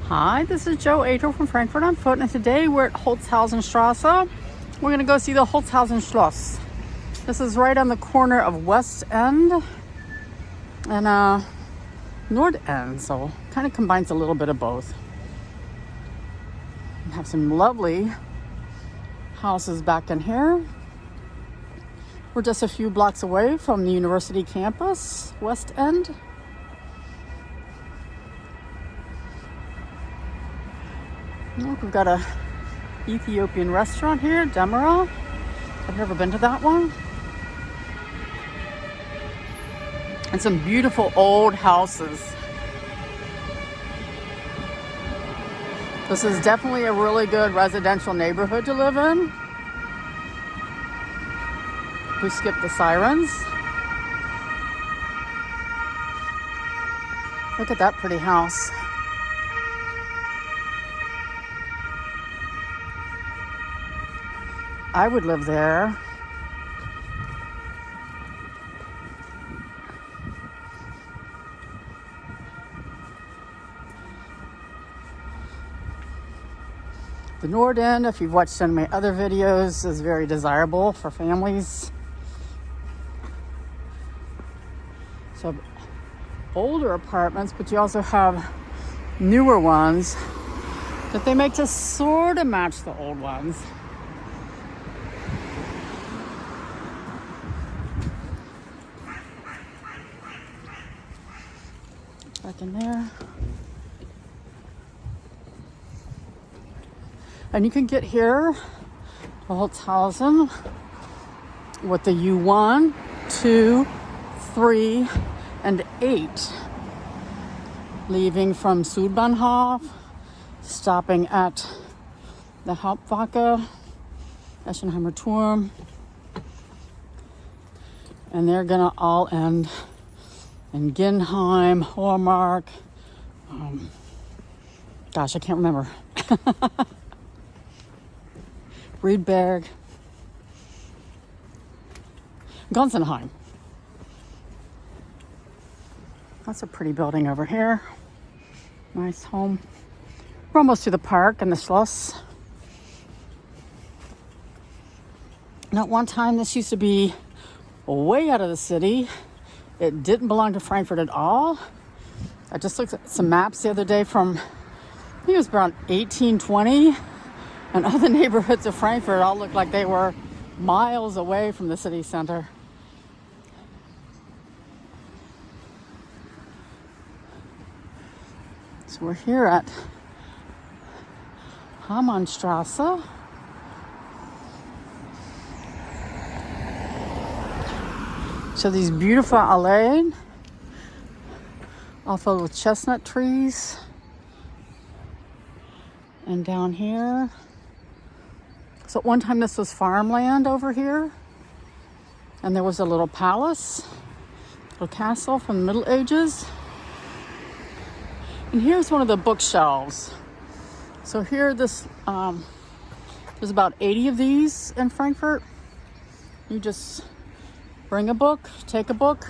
Hi, this is Joe Adriel from Frankfurt on Foot, and today we're at Holzhausen Strasse. We're going to go see the Holzhausen Schloss. This is right on the corner of Westend and Northend, so kind of combines a little bit of both. We have some lovely houses back in here. We're just a few blocks away from the university campus, Westend. Look, we've got a Ethiopian restaurant here, Demira. I've never been to that one. And some beautiful old houses. This is definitely a really good residential neighborhood to live in. We skip the sirens. Look at that pretty house. I would live there. The Northend, if you've watched some of my other videos, is very desirable for families. So older apartments, but you also have newer ones that they make to sort of match the old ones. Back in there. And you can get here to Holzhausen with the U1, 2, 3, and 8. Leaving from Sudbahnhof, stopping at the Hauptwache, EschenheimerTor. And they're gonna all end in Ginnheim, Hohemark. Gosh, I can't remember. Riedberg. Gonzigheim. That's a pretty building over here. Nice home. We're almost to the park and the Schloss. Now, at one time, this used to be way out of the city. It didn't belong to Frankfurt at all. I just looked at some maps the other day from, I think it was around 1820. And other neighborhoods of Frankfurt all looked like they were miles away from the city center. So we're here at Hauptwache. So these beautiful alleys, all filled with chestnut trees. And down here, so at one time this was farmland over here. And there was a little palace, little castle from the Middle Ages. And here's one of the bookshelves. So here there's about 80 of these in Frankfurt. You just bring a book, take a book.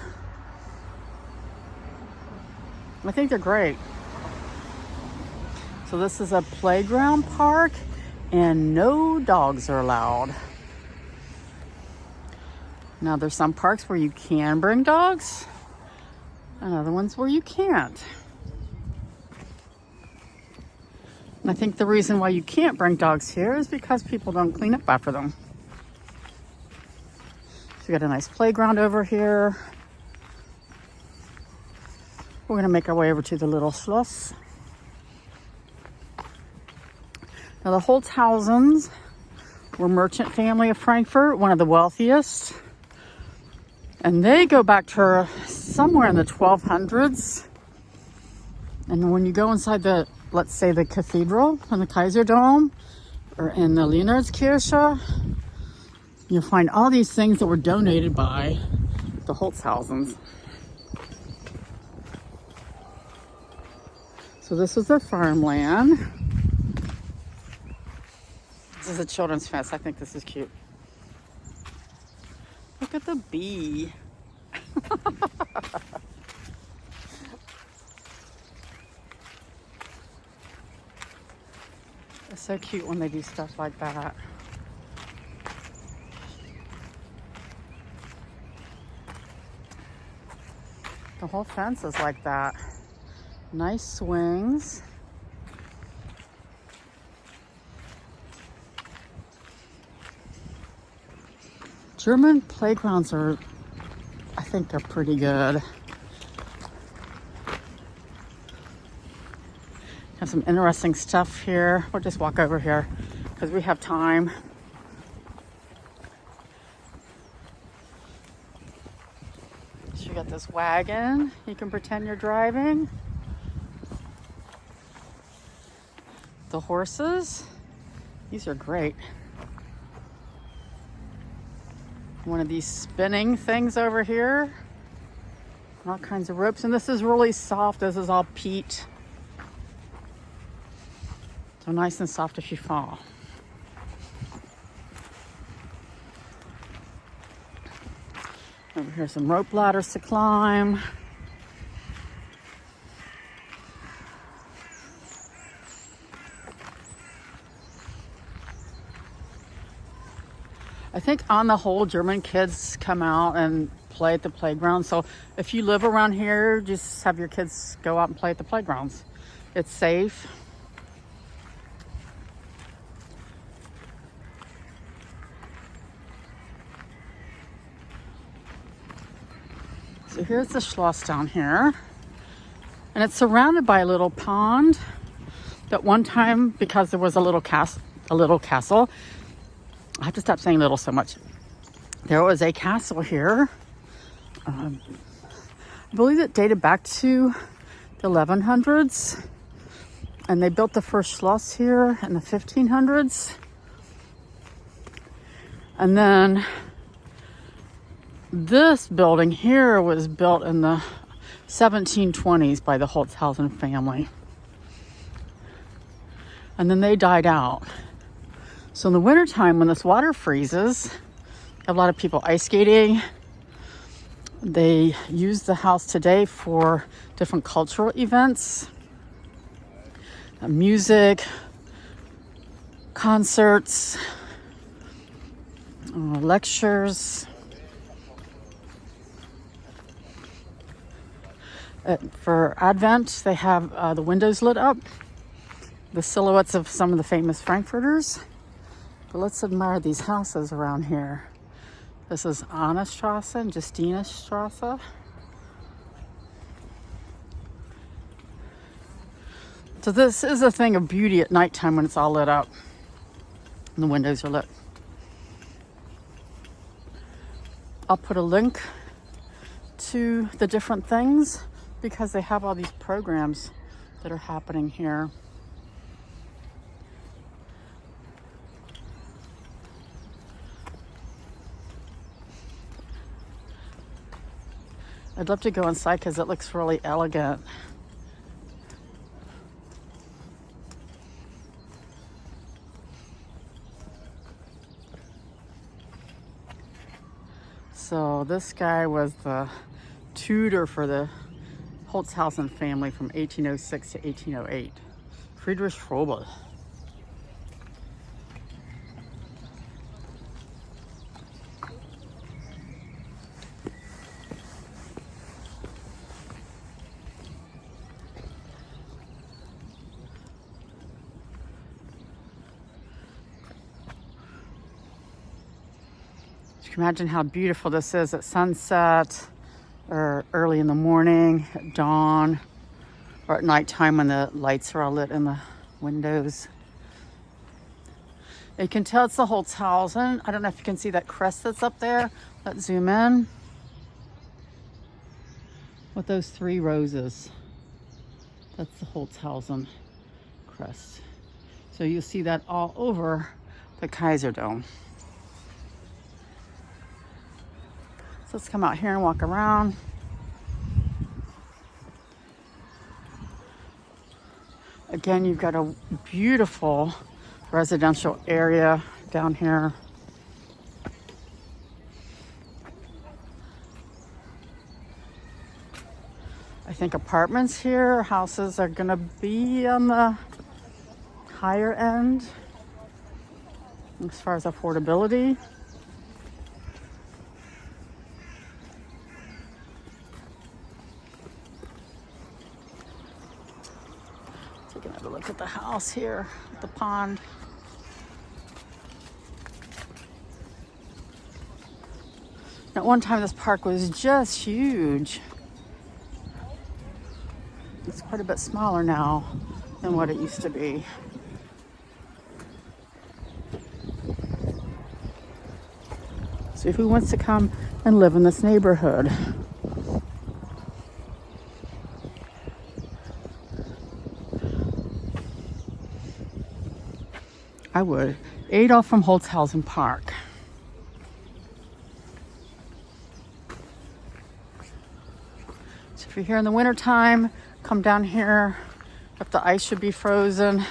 I think they're great. So this is a playground park and no dogs are allowed. Now there's some parks where you can bring dogs and other ones where you can't. And I think the reason why you can't bring dogs here is because people don't clean up after them. So we got a nice playground over here. We're gonna make our way over to the little Schloss. Now the Holzhausens were a merchant family of Frankfurt, one of the wealthiest. And they go back to somewhere in the 1200s. And when you go inside the, let's say the cathedral in the Kaiserdom or in the Leonardskirche, you'll find all these things that were donated by the Holzhausens. So this was their farmland. This is a children's fence. I think this is cute. Look at the bee. It's so cute when they do stuff like that. The whole fence is like that. Nice swings. German playgrounds are, I think they're pretty good. Have some interesting stuff here. We'll just walk over here because we have time. So you got this wagon. You can pretend you're driving. The horses. These are great. One of these spinning things over here. All kinds of ropes. And this is really soft. This is all peat. So nice and soft if you fall. Over here, some rope ladders to climb. I think on the whole, German kids come out and play at the playground. So if you live around here, just have your kids go out and play at the playgrounds. It's safe. So here's the Schloss down here. And it's surrounded by a little pond. That one time, because there was a little castle, I have to stop saying little so much. There was a castle here. I believe it dated back to the 1100s. And they built the first Schloss here in the 1500s. And then this building here was built in the 1720s by the Holzhausen family. And then they died out. So in the wintertime, when this water freezes, you have a lot of people ice skating. They use the house today for different cultural events, music, concerts, lectures. For Advent, they have the windows lit up, the silhouettes of some of the famous Frankfurters. But let's admire these houses around here. This is Anna Strasse and Justina Strasse. So this is a thing of beauty at nighttime when it's all lit up and the windows are lit. I'll put a link to the different things because they have all these programs that are happening here. I'd love to go inside because it looks really elegant. So this guy was the tutor for the Holzhausen family from 1806 to 1808. Friedrich Frobel. You can imagine how beautiful this is at sunset or early in the morning, at dawn, or at nighttime when the lights are all lit in the windows. You can tell it's the Holzhausen. I don't know if you can see that crest that's up there. Let's zoom in. With those three roses. That's the Holzhausen crest. So you'll see that all over the Kaiser Dome. So let's come out here and walk around. Again, you've got a beautiful residential area down here. I think apartments here, houses are gonna be on the higher end as far as affordability. Take another look at the house here, at the pond. At one time, this park was just huge. It's quite a bit smaller now than what it used to be. So who wants to come and live in this neighborhood? I would. Adolf from Holzhausen Park. So if you're here in the wintertime, come down here if the ice should be frozen.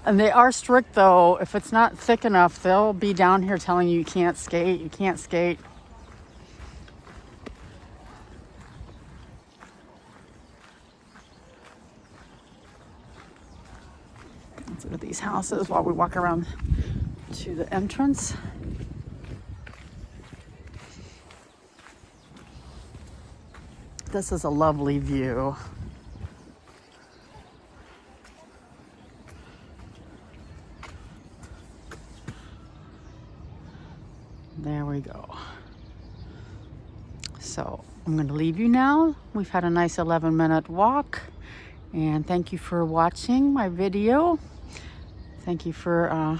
And they are strict though. If it's not thick enough, they'll be down here telling you you can't skate, you can't skate. Let's look at these houses while we walk around to the entrance. This is a lovely view. There we go. So I'm going to leave you now. We've had a nice 11-minute walk, and thank you for watching my video. Thank you for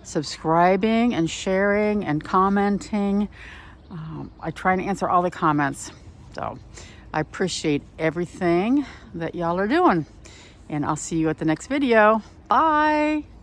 subscribing and sharing and commenting. I try and answer all the comments, so I appreciate everything that y'all are doing, and I'll see you at the next video. Bye.